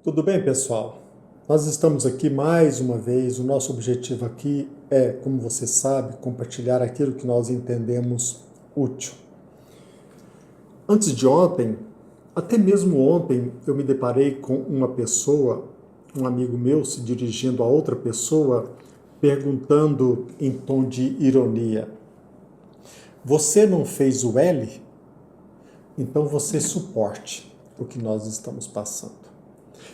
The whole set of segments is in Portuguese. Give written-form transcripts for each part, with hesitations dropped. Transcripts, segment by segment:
Tudo bem, pessoal? Nós estamos aqui mais uma vez. O nosso objetivo aqui é, como você sabe, compartilhar aquilo que nós entendemos útil. Antes de ontem, até mesmo ontem, eu me deparei com uma pessoa, um amigo meu, se dirigindo a outra pessoa, perguntando em tom de ironia: Você não fez o L? Então você suporte o que nós estamos passando.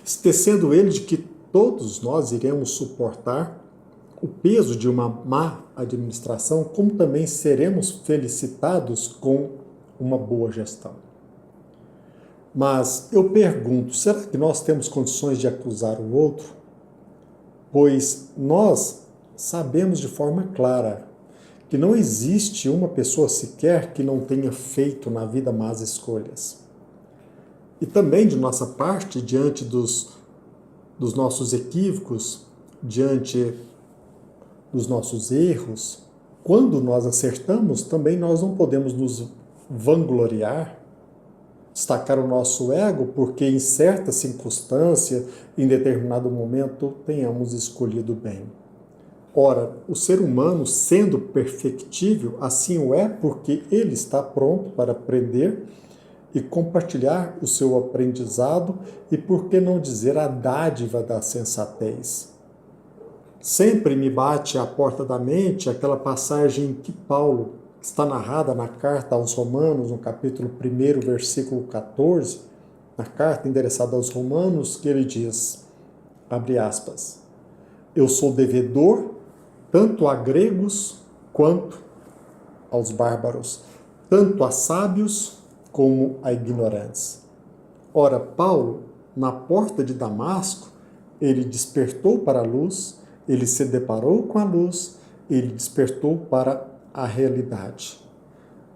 Esquecendo ele de que todos nós iremos suportar o peso de uma má administração, como também seremos felicitados com uma boa gestão. Mas eu pergunto, será que nós temos condições de acusar o outro? Pois nós sabemos de forma clara que não existe uma pessoa sequer que não tenha feito na vida más escolhas. E também de nossa parte, diante dos nossos equívocos, diante dos nossos erros, quando nós acertamos, também nós não podemos nos vangloriar, destacar o nosso ego, porque em certa circunstância, em determinado momento, tenhamos escolhido bem. Ora, o ser humano, sendo perfectível, assim o é porque ele está pronto para aprender e compartilhar o seu aprendizado e, por que não dizer, a dádiva da sensatez. Sempre me bate à porta da mente aquela passagem que Paulo, que está narrada na carta aos Romanos, no capítulo 1, versículo 14, na carta endereçada aos Romanos, que ele diz, abre aspas, eu sou devedor tanto a gregos quanto aos bárbaros, tanto a sábios como a ignorantes. Ora, Paulo, na porta de Damasco, ele despertou para a luz, ele se deparou com a luz, ele despertou para a realidade.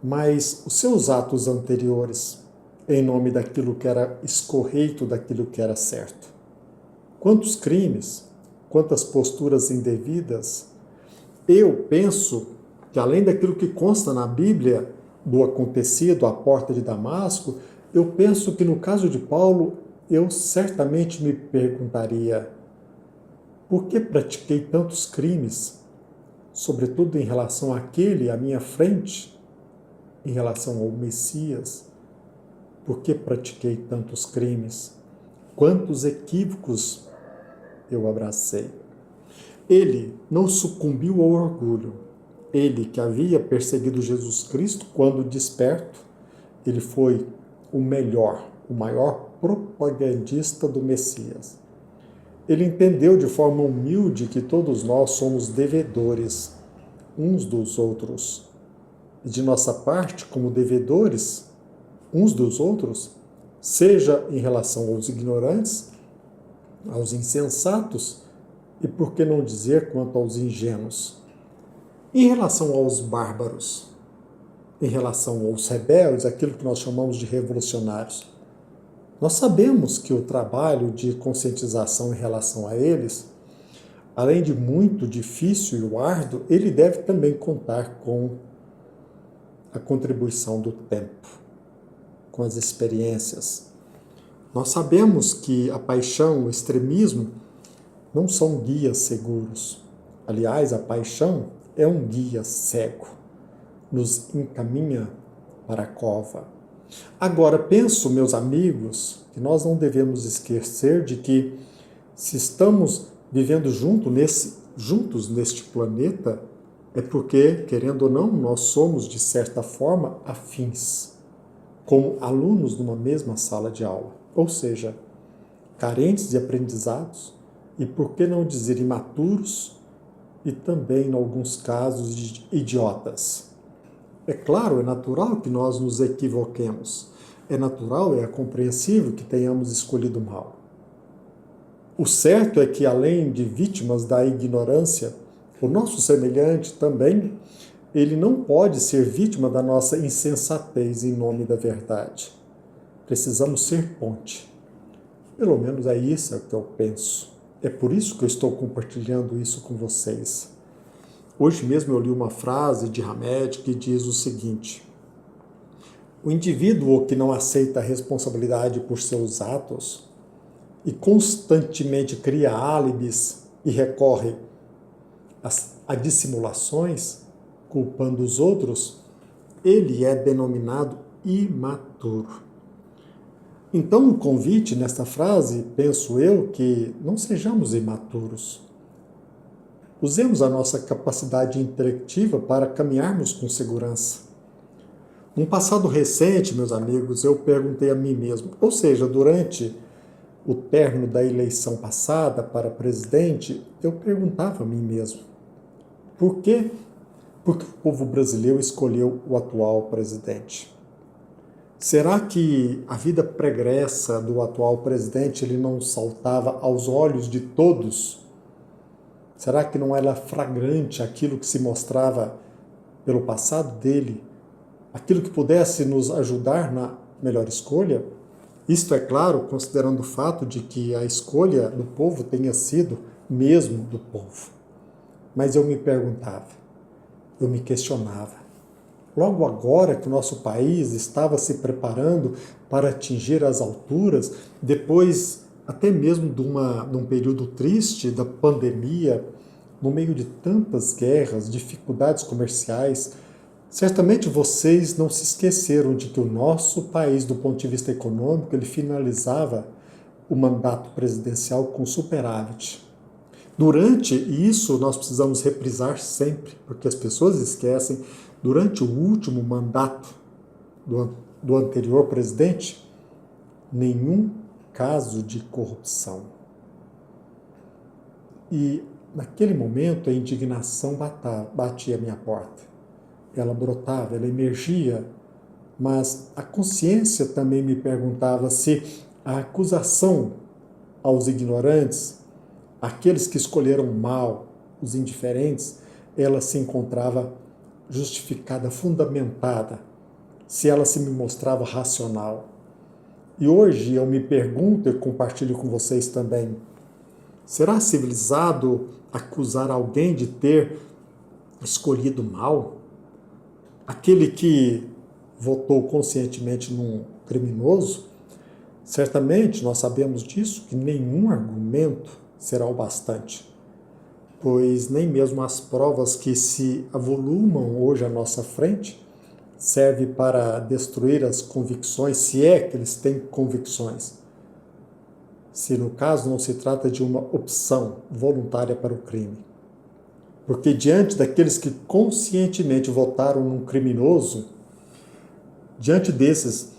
Mas os seus atos anteriores, em nome daquilo que era escorreito, daquilo que era certo. Quantos crimes, quantas posturas indevidas. Eu penso que, além daquilo que consta na Bíblia, do acontecido à porta de Damasco, eu penso que no caso de Paulo, eu certamente me perguntaria: por que pratiquei tantos crimes, sobretudo em relação àquele à minha frente, em relação ao Messias? Por que pratiquei tantos crimes? Quantos equívocos eu abracei? Ele não sucumbiu ao orgulho. Ele que havia perseguido Jesus Cristo, quando desperto, ele foi o melhor, o maior propagandista do Messias. Ele entendeu de forma humilde que todos nós somos devedores uns dos outros. E de nossa parte, como devedores uns dos outros, seja em relação aos ignorantes, aos insensatos e, por que não dizer, quanto aos ingênuos. Em relação aos bárbaros, em relação aos rebeldes, aquilo que nós chamamos de revolucionários, nós sabemos que o trabalho de conscientização em relação a eles, além de muito difícil e árduo, ele deve também contar com a contribuição do tempo, com as experiências. Nós sabemos que a paixão, o extremismo, não são guias seguros. Aliás, a paixão é um guia cego, nos encaminha para a cova. Agora, penso, meus amigos, que nós não devemos esquecer de que, se estamos vivendo juntos neste planeta, é porque, querendo ou não, nós somos, de certa forma, afins, como alunos numa mesma sala de aula, ou seja, carentes de aprendizados e, por que não dizer, imaturos, e também, em alguns casos, idiotas. É claro, é natural que nós nos equivoquemos. É natural, é compreensível que tenhamos escolhido mal. O certo é que, além de vítimas da ignorância, o nosso semelhante também, ele não pode ser vítima da nossa insensatez em nome da verdade. Precisamos ser ponte. Pelo menos é isso que eu penso. É por isso que eu estou compartilhando isso com vocês. Hoje mesmo eu li uma frase de Hamed que diz o seguinte: o indivíduo que não aceita a responsabilidade por seus atos e constantemente cria álibis e recorre a dissimulações, culpando os outros, ele é denominado imaturo. Então, o convite nesta frase, penso eu, que não sejamos imaturos. Usemos a nossa capacidade intelectiva para caminharmos com segurança. Num passado recente, meus amigos, eu perguntei a mim mesmo, ou seja, durante o término da eleição passada para presidente, eu perguntava a mim mesmo, por quê? Porque o povo brasileiro escolheu o atual presidente. Será que a vida pregressa do atual presidente ele não saltava aos olhos de todos? Será que não era flagrante aquilo que se mostrava pelo passado dele? Aquilo que pudesse nos ajudar na melhor escolha? Isto é claro, considerando o fato de que a escolha do povo tenha sido mesmo do povo. Mas eu me perguntava, eu me questionava. Logo agora que o nosso país estava se preparando para atingir as alturas, depois até mesmo de um período triste da pandemia, no meio de tantas guerras, dificuldades comerciais, certamente vocês não se esqueceram de que o nosso país, do ponto de vista econômico, ele finalizava o mandato presidencial com superávit. Durante isso, nós precisamos reprisar sempre, porque as pessoas esquecem, durante o último mandato do anterior presidente, nenhum caso de corrupção. E naquele momento a indignação batia a minha porta. Ela brotava, ela emergia, mas a consciência também me perguntava se a acusação aos ignorantes, aqueles que escolheram mal, os indiferentes, ela se encontrava justificada, fundamentada, se ela se me mostrava racional. E hoje eu me pergunto e compartilho com vocês também, será civilizado acusar alguém de ter escolhido mal? Aquele que votou conscientemente num criminoso? Certamente nós sabemos disso, que nenhum argumento será o bastante, pois nem mesmo as provas que se avolumam hoje à nossa frente servem para destruir as convicções, se é que eles têm convicções. Se no caso não se trata de uma opção voluntária para o crime. Porque diante daqueles que conscientemente votaram num criminoso, diante desses,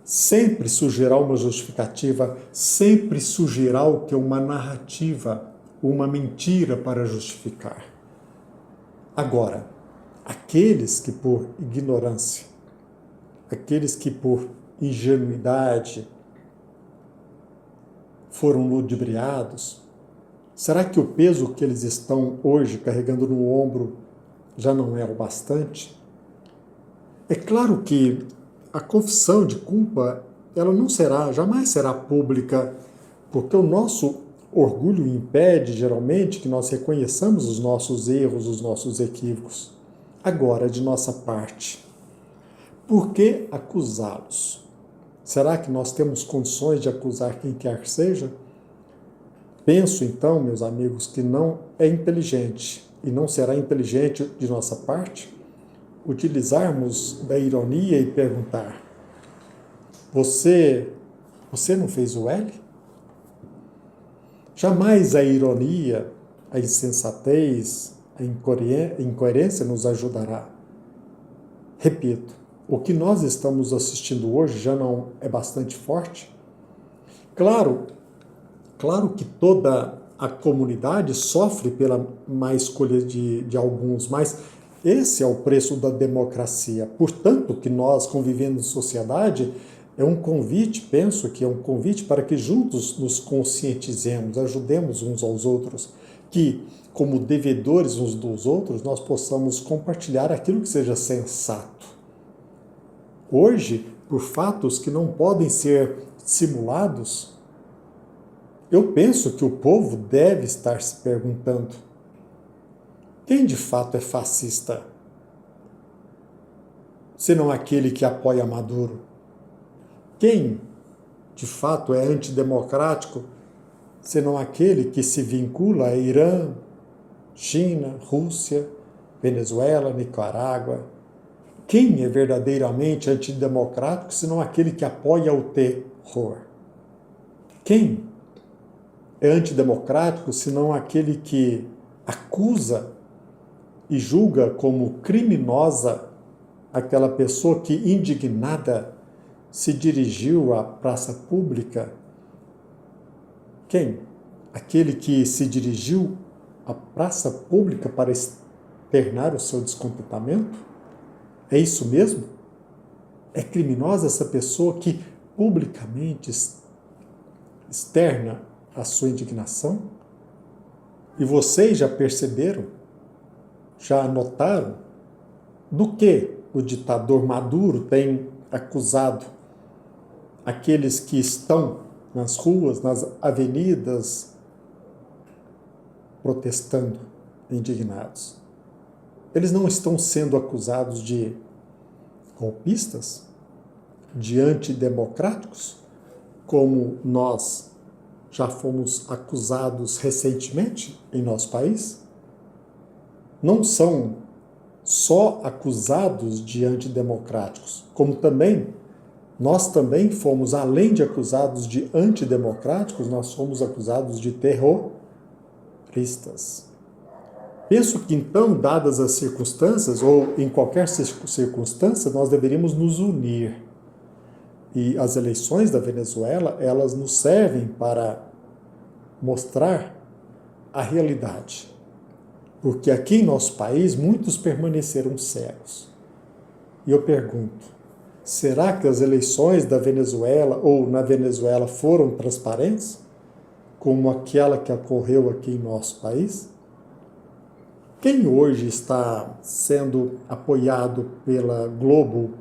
sempre surgirá uma justificativa, sempre surgirá o que é uma narrativa, uma mentira para justificar. Agora, aqueles que por ignorância, aqueles que por ingenuidade foram ludibriados, será que o peso que eles estão hoje carregando no ombro já não é o bastante? É claro que a confissão de culpa, ela não será, jamais será pública, porque o nosso orgulho impede, geralmente, que nós reconheçamos os nossos erros, os nossos equívocos. Agora, de nossa parte, por que acusá-los? Será que nós temos condições de acusar quem quer que seja? Penso, então, meus amigos, que não é inteligente, e não será inteligente de nossa parte, utilizarmos da ironia e perguntar, você não fez o L? Jamais a ironia, a insensatez, a incoerência nos ajudará. Repito, o que nós estamos assistindo hoje já não é bastante forte? Claro que toda a comunidade sofre pela má escolha de alguns, mas esse é o preço da democracia. Portanto, que nós, convivendo em sociedade, é um convite, penso que é um convite para que juntos nos conscientizemos, ajudemos uns aos outros, que, como devedores uns dos outros, nós possamos compartilhar aquilo que seja sensato. Hoje, por fatos que não podem ser simulados, eu penso que o povo deve estar se perguntando: quem de fato é fascista? Senão aquele que apoia Maduro? Quem de fato é antidemocrático? senão aquele que se vincula a Irã, China, Rússia, Venezuela, Nicarágua? Quem é verdadeiramente antidemocrático, senão aquele que apoia o terror? Quem é antidemocrático, senão aquele que acusa e julga como criminosa aquela pessoa que, indignada, se dirigiu à praça pública? Quem? Aquele que se dirigiu à praça pública para externar o seu descontentamento? É isso mesmo? É criminosa essa pessoa que publicamente externa a sua indignação? E vocês já perceberam? Já notaram? Do que o ditador Maduro tem acusado aqueles que estão nas ruas, nas avenidas, protestando, indignados? Eles não estão sendo acusados de golpistas, de antidemocráticos, como nós já fomos acusados recentemente em nosso país? Não são só acusados de antidemocráticos, como também nós também fomos, além de acusados de antidemocráticos, nós fomos acusados de terroristas. Penso que então, dadas as circunstâncias, ou em qualquer circunstância, nós deveríamos nos unir. E as eleições da Venezuela, elas nos servem para mostrar a realidade. Porque aqui em nosso país, muitos permaneceram cegos. E eu pergunto, será que as eleições da Venezuela ou na Venezuela foram transparentes, como aquela que ocorreu aqui em nosso país? Quem hoje está sendo apoiado pela Globo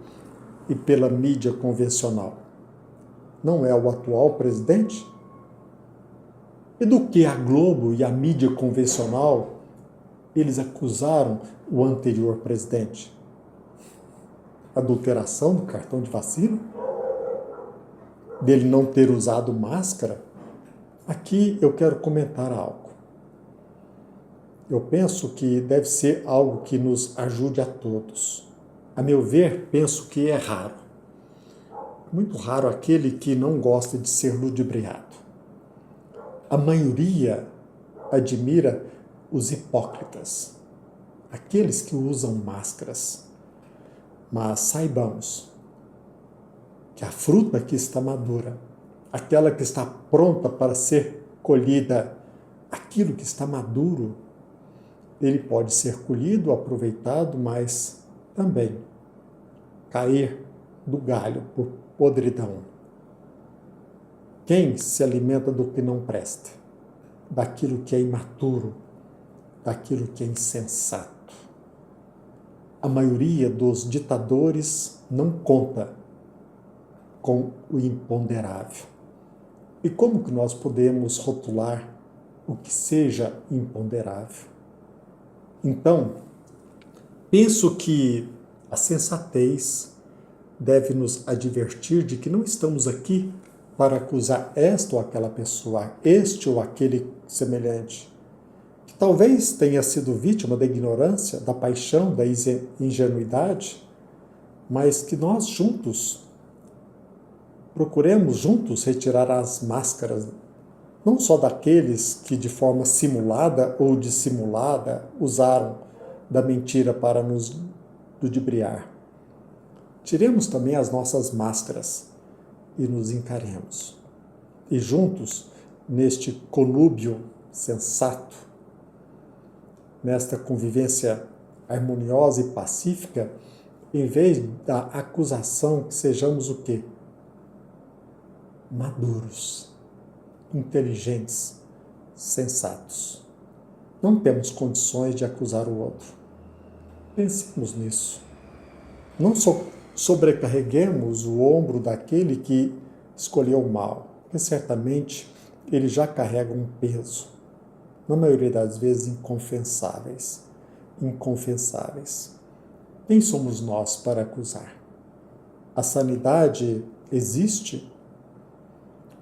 e pela mídia convencional? Não é o atual presidente? E do que a Globo e a mídia convencional eles acusaram o anterior presidente? Adulteração do cartão de vacina? Dele não ter usado máscara? Aqui eu quero comentar algo. Eu penso que deve ser algo que nos ajude a todos. A meu ver, penso que é raro. Muito raro aquele que não gosta de ser ludibriado. A maioria admira os hipócritas, aqueles que usam máscaras. Mas saibamos que a fruta que está madura, aquela que está pronta para ser colhida, aquilo que está maduro, ele pode ser colhido, aproveitado, mas também cair do galho por podridão. Quem se alimenta do que não presta, daquilo que é imaturo, daquilo que é insensato? A maioria dos ditadores não conta com o imponderável. E como que nós podemos rotular o que seja imponderável? Então, penso que a sensatez deve nos advertir de que não estamos aqui para acusar esta ou aquela pessoa, este ou aquele semelhante, que talvez tenha sido vítima da ignorância, da paixão, da ingenuidade, mas que nós juntos procuremos juntos retirar as máscaras, não só daqueles que de forma simulada ou dissimulada usaram da mentira para nos ludibriar. Tiremos também as nossas máscaras e nos encaremos. E juntos, neste conúbio sensato, nesta convivência harmoniosa e pacífica, em vez da acusação, que sejamos o quê? Maduros, inteligentes, sensatos. Não temos condições de acusar o outro. Pensemos nisso. Não sobrecarreguemos o ombro daquele que escolheu o mal, porque certamente ele já carrega um peso, na maioria das vezes inconfessáveis. Quem somos nós para acusar? A sanidade existe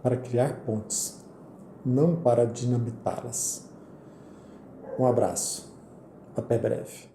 para criar pontes. não para dinamitá-las. Um abraço. Até breve.